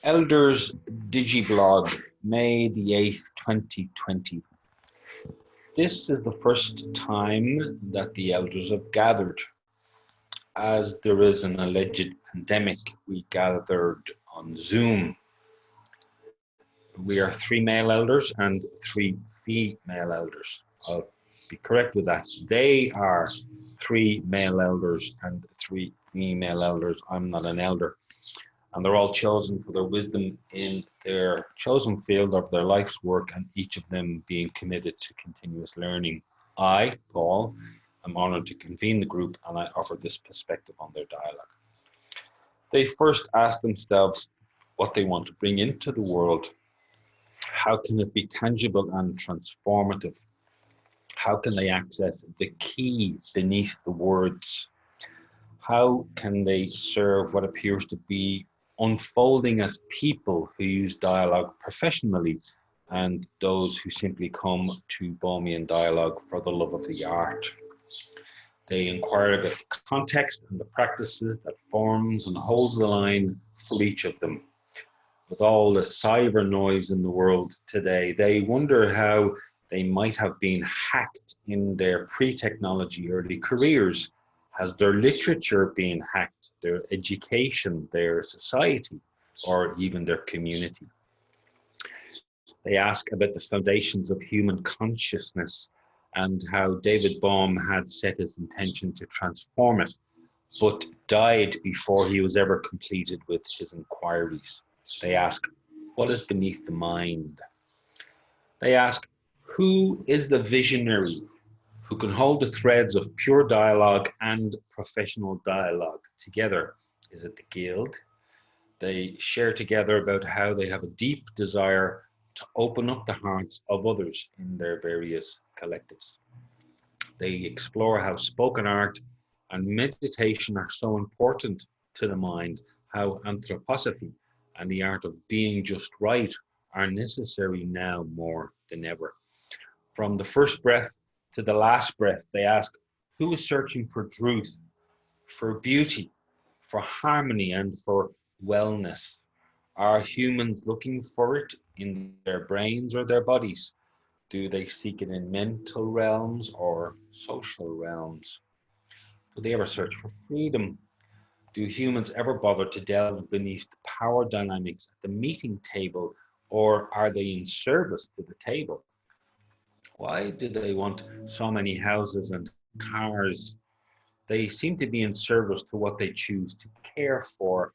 Elders Digiblog May the 8th, 2020. This is the first time that the elders have gathered. As there is an alleged pandemic, we gathered on Zoom. We are 3 male elders and 3 female elders. I'll be correct with that. They are 3 male elders and 3 female elders. I'm not an elder. And they're all chosen for their wisdom in their chosen field of their life's work, and each of them being committed to continuous learning. I, Paul, am honoured to convene the group, and I offer this perspective on their dialogue. They first ask themselves what they want to bring into the world. How can it be tangible and transformative? How can they access the key beneath the words? How can they serve what appears to be unfolding as people who use dialogue professionally and those who simply come to Bohemian dialogue for the love of the art? They inquire about the context and the practices that forms and holds the line for each of them. With all the cyber noise in the world today, they wonder how they might have been hacked in their pre-technology early careers. Has their literature been hacked, their education, their society, or even their community? They ask about the foundations of human consciousness and how David Bohm had set his intention to transform it, but died before he was ever completed with his inquiries. They ask, what is beneath the mind? They ask, who is the visionary who can hold the threads of pure dialogue and professional dialogue together? Is it the guild? They share together about how they have a deep desire to open up the hearts of others in their various collectives. They explore how spoken art and meditation are so important to the mind, how anthroposophy and the art of being just right are necessary now more than ever. From the first breath to the last breath, they ask, who is searching for truth, for beauty, for harmony, and for wellness? Are humans looking for it in their brains or their bodies? Do they seek it in mental realms or social realms? Do they ever search for freedom? Do humans ever bother to delve beneath the power dynamics at the meeting table, or are they in service to the table? Why do they want so many houses and cars? They seem to be in service to what they choose to care for,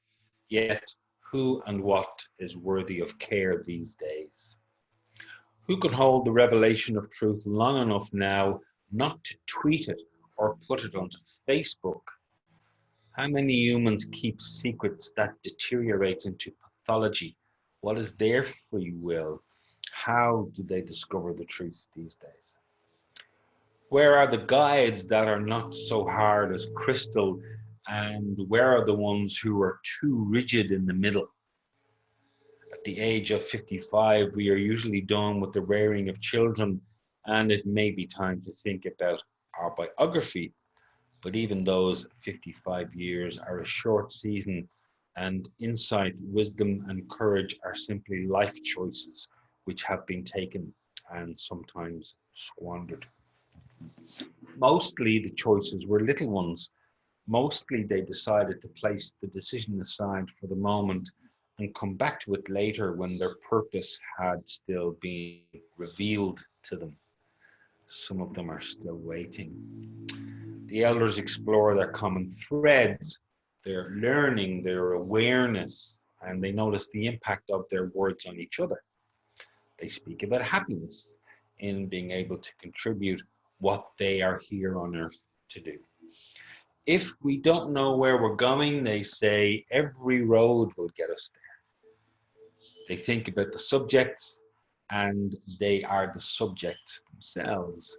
yet who and what is worthy of care these days? Who could hold the revelation of truth long enough now not to tweet it or put it onto Facebook? How many humans keep secrets that deteriorate into pathology? What is their free will? How do they discover the truth these days? Where are the guides that are not so hard as crystal, and where are the ones who are too rigid in the middle? At the age of 55, we are usually done with the rearing of children, and it may be time to think about our biography. But even those 55 years are a short season, and insight, wisdom, and courage are simply life choices which have been taken and sometimes squandered. Mostly the choices were little ones. Mostly they decided to place the decision aside for the moment and come back to it later when their purpose had still been revealed to them. Some of them are still waiting. The elders explore their common threads, their learning, their awareness, and they notice the impact of their words on each other. They speak about happiness in being able to contribute what they are here on earth to do. If we don't know where we're going, they say every road will get us there. They think about the subjects, and they are the subjects themselves.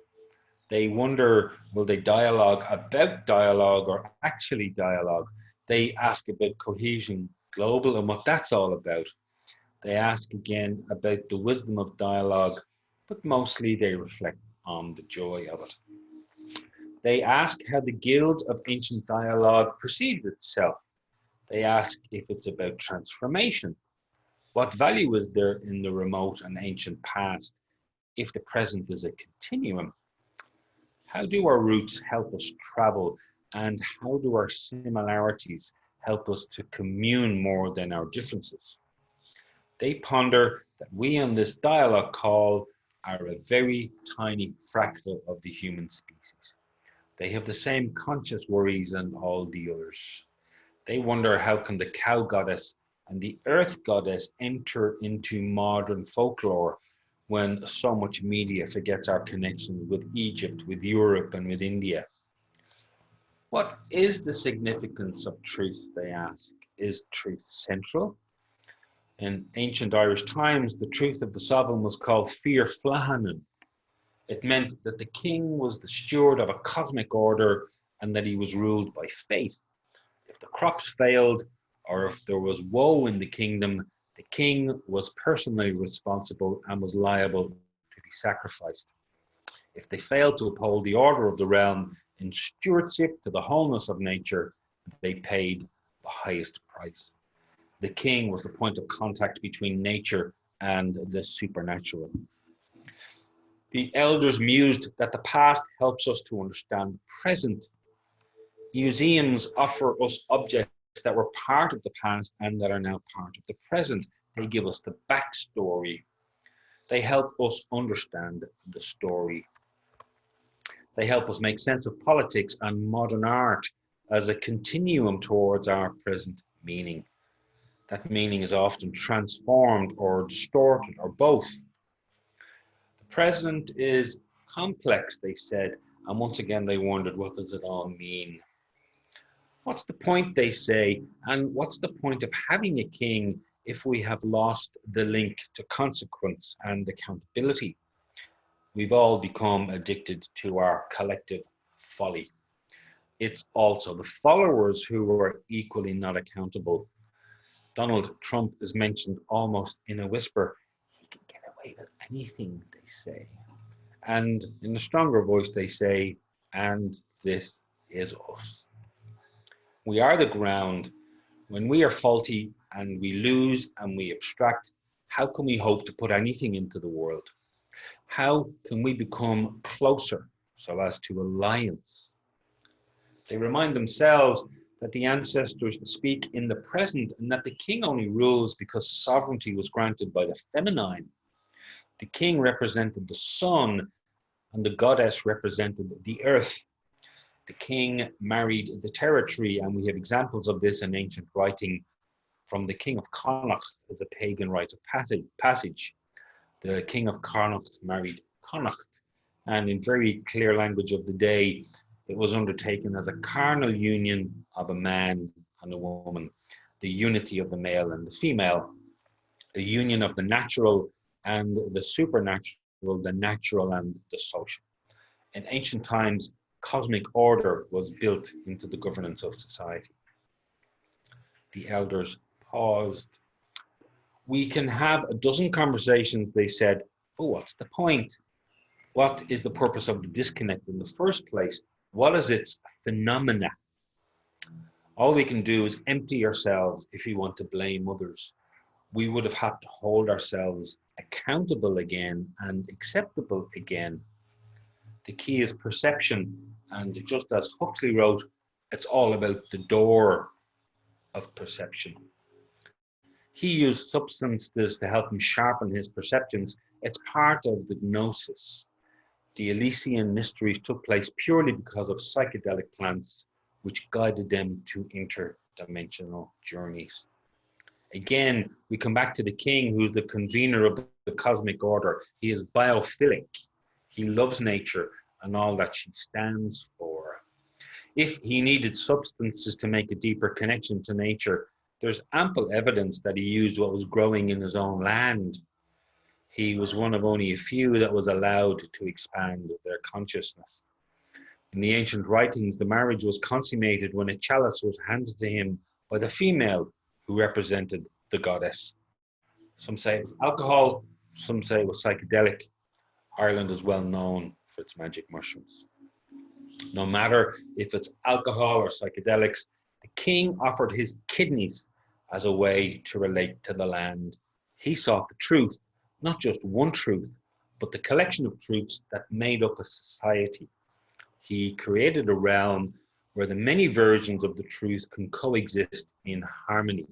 They wonder, will they dialogue about dialogue or actually dialogue? They ask about cohesion global and what that's all about. They ask again about the wisdom of dialogue, but mostly they reflect on the joy of it. They ask how the Guild of Ancient Dialogue perceives itself. They ask if it's about transformation, What value is there in the remote and ancient past if the present is a continuum? How do our roots help us travel, and how do our similarities help us to commune more than our differences? They ponder that we on this dialogue call are a very tiny fractal of the human species. They have the same conscious worries and all the others. They wonder how can the cow goddess and the earth goddess enter into modern folklore when so much media forgets our connections with Egypt, with Europe, and with India. What is the significance of truth, they ask? Is truth central? In ancient Irish times, the truth of the sovereign was called Fear Flahanan. It meant that the king was the steward of a cosmic order and that he was ruled by fate. If the crops failed or if there was woe in the kingdom, the king was personally responsible and was liable to be sacrificed. If they failed to uphold the order of the realm in stewardship to the wholeness of nature, they paid the highest price. The king was the point of contact between nature and the supernatural. The elders mused that the past helps us to understand the present. Museums offer us objects that were part of the past and that are now part of the present. They give us the backstory. They help us understand the story. They help us make sense of politics and modern art as a continuum towards our present meaning. That meaning is often transformed or distorted or both. The present is complex, they said, and once again they wondered, what does it all mean? What's the point, they say, and what's the point of having a king if we have lost the link to consequence and accountability? We've all become addicted to our collective folly. It's also the followers who are equally not accountable. Donald Trump is mentioned almost in a whisper. He can get away with anything, they say. And in a stronger voice, they say, and this is us. We are the ground. When we are faulty and we lose and we abstract, how can we hope to put anything into the world? How can we become closer so as to alliance? They remind themselves that the ancestors speak in the present and that the king only rules because sovereignty was granted by the feminine. The king represented the sun and the goddess represented the earth. The king married the territory, and we have examples of this in ancient writing from the king of Connacht as a pagan rite of passage. The king of Connacht married Connacht, and in very clear language of the day, it was undertaken as a carnal union of a man and a woman, the unity of the male and the female, the union of the natural and the supernatural, the natural and the social. In ancient times, cosmic order was built into the governance of society. The elders paused. We can have a dozen conversations, they said, but what's the point? What is the purpose of the disconnect in the first place? What is its phenomena? All we can do is empty ourselves if we want to blame others. We would have had to hold ourselves accountable again and acceptable again. The key is perception, and just as Huxley wrote, it's all about the door of perception. He used substances to help him sharpen his perceptions. It's part of the gnosis. The Elysian mysteries took place purely because of psychedelic plants, which guided them to interdimensional journeys. Again, we come back to the king, who's the convener of the cosmic order. He is biophilic. He loves nature and all that she stands for. If he needed substances to make a deeper connection to nature, there's ample evidence that he used what was growing in his own land. He was one of only a few that was allowed to expand their consciousness. In the ancient writings, the marriage was consummated when a chalice was handed to him by the female who represented the goddess. Some say it was alcohol, some say it was psychedelic. Ireland is well known for its magic mushrooms. No matter if it's alcohol or psychedelics, the king offered his kidneys as a way to relate to the land. He sought the truth, not just one truth, but the collection of truths that made up a society. He created a realm where the many versions of the truth can coexist in harmony.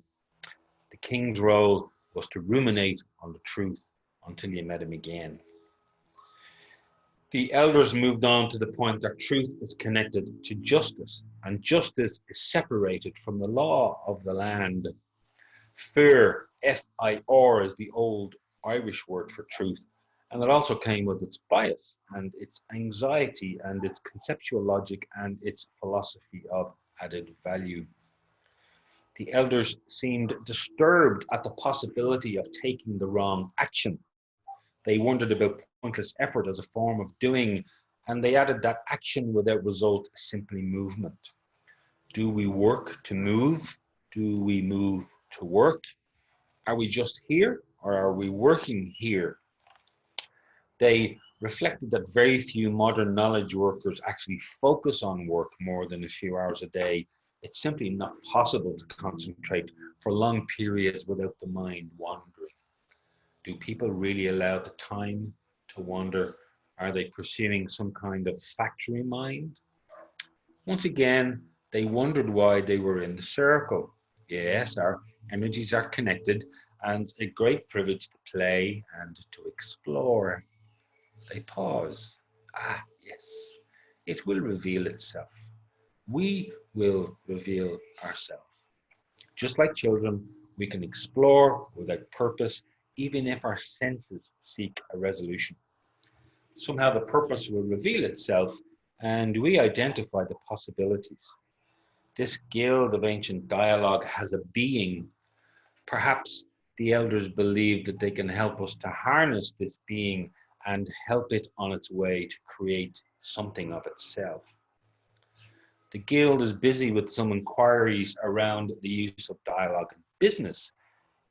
The king's role was to ruminate on the truth until you met him again. The elders moved on to the point that truth is connected to justice, and justice is separated from the law of the land. Fear, F-I-R, is the old Irish word for truth, and it also came with its bias and its anxiety and its conceptual logic and its philosophy of added value. The elders seemed disturbed at the possibility of taking the wrong action. They wondered about pointless effort as a form of doing, and they added that action without result is simply movement. Do we work to move? Do we move to work? Are we just here, or are we working here? They reflected that very few modern knowledge workers actually focus on work more than a few hours a day. It's simply not possible to concentrate for long periods without the mind wandering. Do people really allow the time to wander? Are they pursuing some kind of factory mind? Once again, they wondered why they were in the circle. Yes, our energies are connected, and a great privilege to play and to explore. They pause. Ah, yes, it will reveal itself. We will reveal ourselves. Just like children, we can explore without purpose, even if our senses seek a resolution. Somehow the purpose will reveal itself, and we identify the possibilities. This guild of ancient dialogue has a being. Perhaps the elders believe that they can help us to harness this being and help it on its way to create something of itself. The guild is busy with some inquiries around the use of dialogue in business.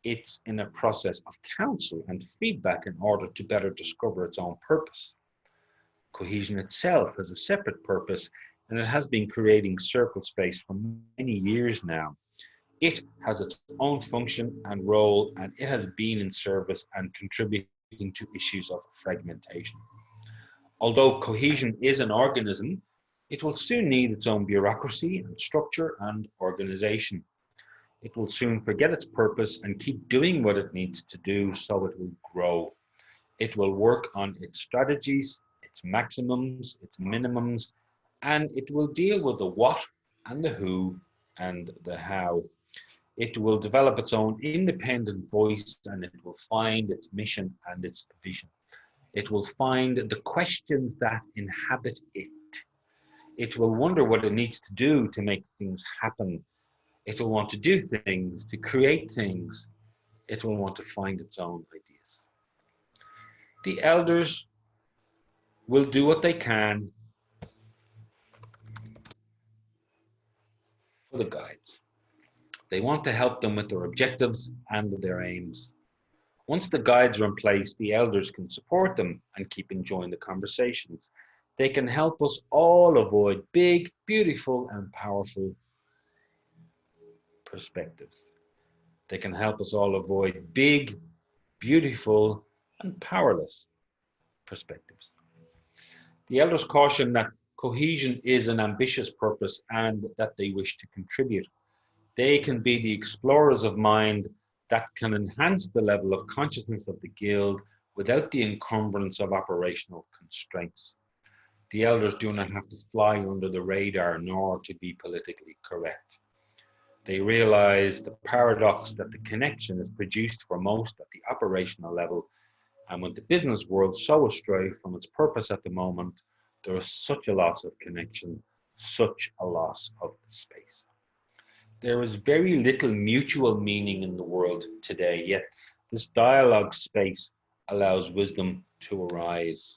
It's in a process of counsel and feedback in order to better discover its own purpose. Cohesion itself has a separate purpose, and it has been creating circle space for many years now. It has its own function and role, and it has been in service and contributing to issues of fragmentation. Although cohesion is an organism, it will soon need its own bureaucracy and structure and organization. It will soon forget its purpose and keep doing what it needs to do so it will grow. It will work on its strategies, its maximums, its minimums, and it will deal with the what and the who and the how. It will develop its own independent voice, and it will find its mission and its vision. It will find the questions that inhabit it. It will wonder what it needs to do to make things happen. It will want to do things, to create things. It will want to find its own ideas. The elders will do what they can for the guides. They want to help them with their objectives and their aims. Once the guides are in place, the elders can support them and keep enjoying the conversations. They can help us all avoid big, beautiful, and powerful perspectives. They can help us all avoid big, beautiful, and powerless perspectives. The elders caution that cohesion is an ambitious purpose and that they wish to contribute. They can be the explorers of mind that can enhance the level of consciousness of the guild without the encumbrance of operational constraints. The elders do not have to fly under the radar nor to be politically correct. They realize the paradox that the connection is produced for most at the operational level, and when the business world so astray from its purpose at the moment, there is such a loss of connection, such a loss of space. There is very little mutual meaning in the world today, yet this dialogue space allows wisdom to arise.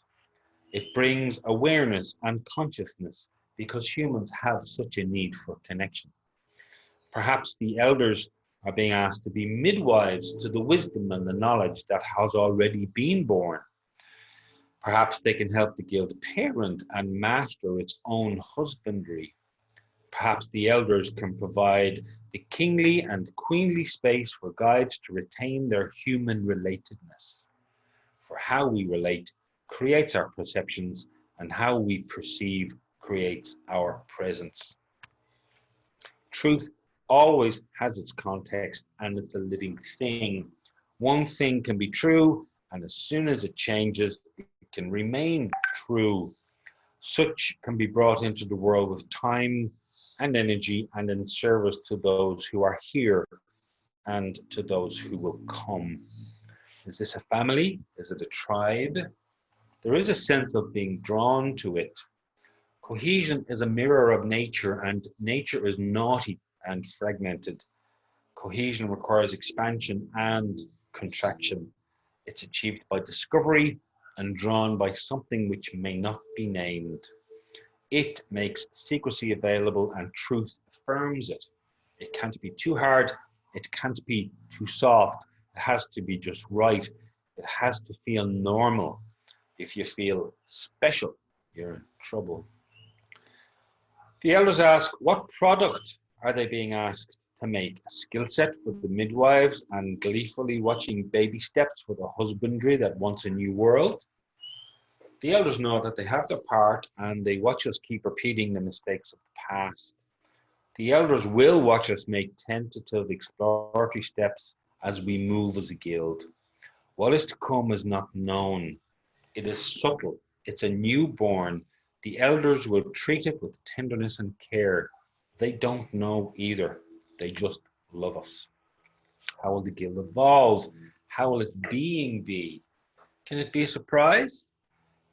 It brings awareness and consciousness because humans have such a need for connection. Perhaps the elders are being asked to be midwives to the wisdom and the knowledge that has already been born. Perhaps they can help the guild parent and master its own husbandry. Perhaps the elders can provide the kingly and queenly space for guides to retain their human relatedness. For how we relate creates our perceptions, and how we perceive creates our presence. Truth always has its context and it's a living thing. One thing can be true, and as soon as it changes, it can remain true. Such can be brought into the world with time and energy and in service to those who are here and to those who will come. Is this a family? Is it a tribe? There is a sense of being drawn to it. Cohesion is a mirror of nature, and nature is naughty and fragmented. Cohesion requires expansion and contraction. It's achieved by discovery and drawn by something which may not be named. It makes secrecy available and truth affirms it. It can't be too hard. It can't be too soft. It has to be just right. It has to feel normal. If you feel special, you're in trouble. The elders ask, what product are they being asked to make? A skill set for the midwives and gleefully watching baby steps for the husbandry that wants a new world? The elders know that they have their part and they watch us keep repeating the mistakes of the past. The elders will watch us make tentative exploratory steps as we move as a guild. What is to come is not known. It is subtle. It's a newborn. The elders will treat it with tenderness and care. They don't know either. They just love us. How will the guild evolve? How will its being be? Can it be a surprise?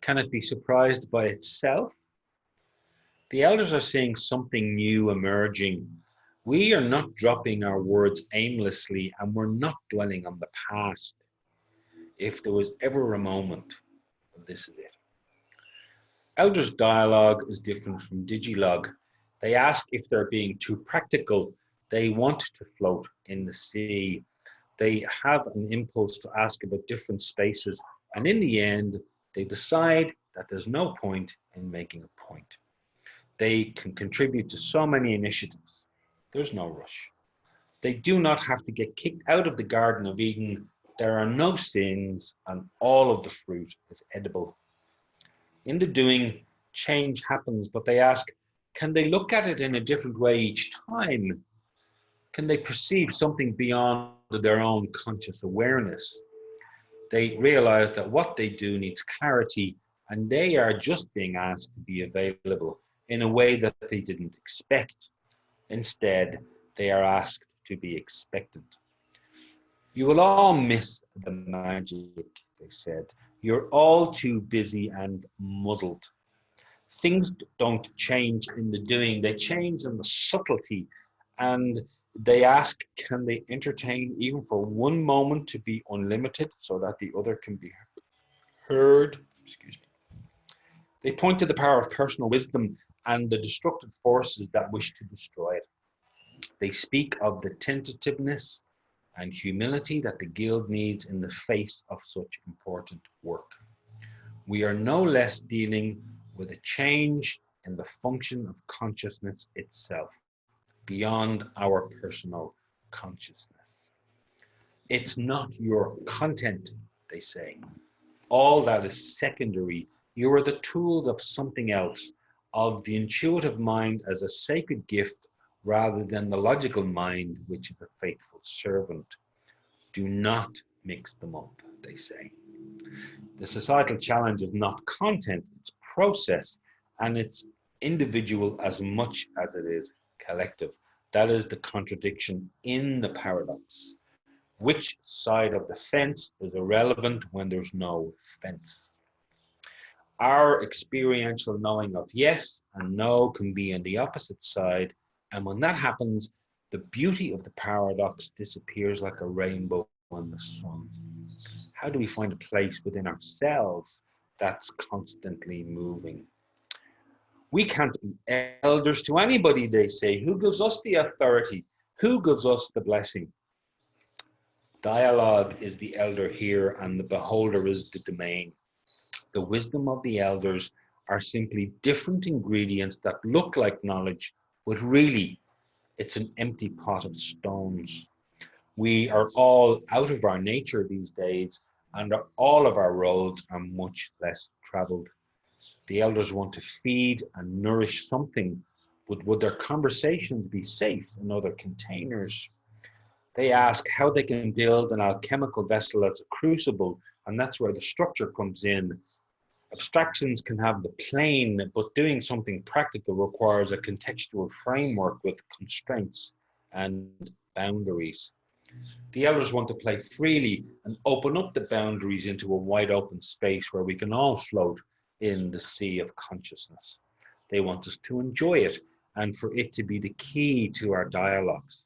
Can it be surprised by itself? The elders are seeing something new emerging. We are not dropping our words aimlessly, and we're not dwelling on the past. If there was ever a moment, this is it. Elders' dialogue is different from Digilog. They ask if they're being too practical. They want to float in the sea. They have an impulse to ask about different spaces, and in the end, they decide that there's no point in making a point. They can contribute to so many initiatives. There's no rush. They do not have to get kicked out of the Garden of Eden. There are no sins, and all of the fruit is edible. In the doing, change happens, but they ask, can they look at it in a different way each time? Can they perceive something beyond their own conscious awareness? They realize that what they do needs clarity, and they are just being asked to be available in a way that they didn't expect. Instead, they are asked to be expectant. You will all miss the magic, they said. You're all too busy and muddled. Things don't change in the doing, they change in the subtlety. And they ask, can they entertain even for one moment to be unlimited so that the other can be heard? Excuse me. They point to the power of personal wisdom and the destructive forces that wish to destroy it. They speak of the tentativeness and humility that the guild needs in the face of such important work. We are no less dealing with a change in the function of consciousness itself, beyond our personal consciousness. It's not your content, they say. All that is secondary. You are the tools of something else, of the intuitive mind as a sacred gift rather than the logical mind, which is a faithful servant. Do not mix them up, they say. The societal challenge is not content, it's process, and it's individual as much as it is collective. That is the contradiction in the paradox. Which side of the fence is irrelevant when there's no fence? Our experiential knowing of yes and no can be on the opposite side, and when that happens, the beauty of the paradox disappears like a rainbow in the sun. How do we find a place within ourselves that's constantly moving? We can't be elders to anybody, they say. Who gives us the authority? Who gives us the blessing? Dialogue is the elder here, and the beholder is the domain. The wisdom of the elders are simply different ingredients that look like knowledge but really it's an empty pot of stones. We are all out of our nature these days, and all of our roads are much less traveled. The elders want to feed and nourish something, but would their conversations be safe in other containers? They ask how they can build an alchemical vessel as a crucible, and that's where the structure comes in. Abstractions can have the plane, but doing something practical requires a contextual framework with constraints and boundaries. The elders want to play freely and open up the boundaries into a wide open space where we can all float in the sea of consciousness. They want us to enjoy it and for it to be the key to our dialogues.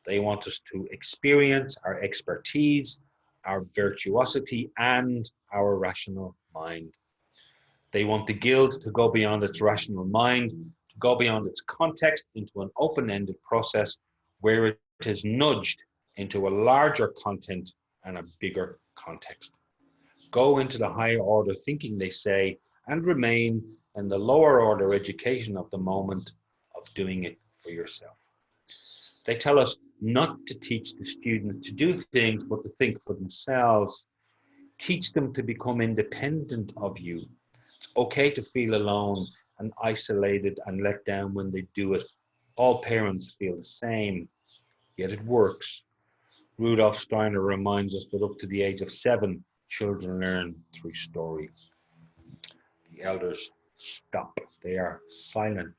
They want us to experience our expertise, our virtuosity, and our rational mind. They want the guild to go beyond its rational mind, to go beyond its context into an open ended process where it is nudged into a larger content and a bigger context. Go into the higher order thinking, they say, and remain in the lower order education of the moment of doing it for yourself. They tell us not to teach the students to do things, but to think for themselves. Teach them to become independent of you. It's okay to feel alone and isolated and let down when they do it. All parents feel the same, yet it works. Rudolf Steiner reminds us that up to the age of 7, children learn through story. The elders stop. They are silent.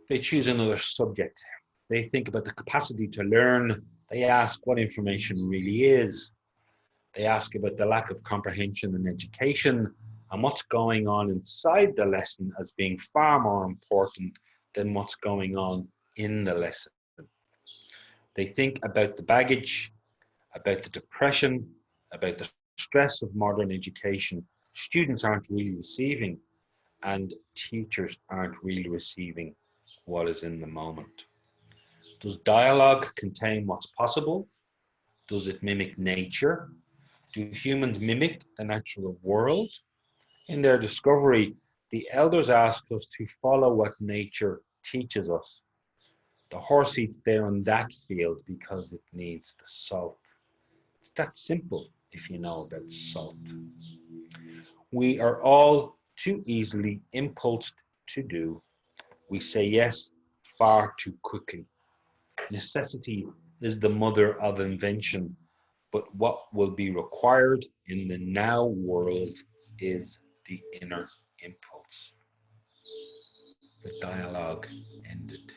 They choose another subject. They think about the capacity to learn. They ask what information really is. They ask about the lack of comprehension in education and what's going on inside the lesson as being far more important than what's going on in the lesson. They think about the baggage, about the depression, about the stress of modern education. Students aren't really receiving, and teachers aren't really receiving what is in the moment. Does dialogue contain what's possible? Does it mimic nature? Do humans mimic the natural world? In their discovery, the elders ask us to follow what nature teaches us. The horse eats there in that field because it needs the salt. It's that simple if you know about salt. We are all too easily impulsed to do. We say yes far too quickly. Necessity is the mother of invention, but what will be required in the now world is the inner impulse. The dialogue ended.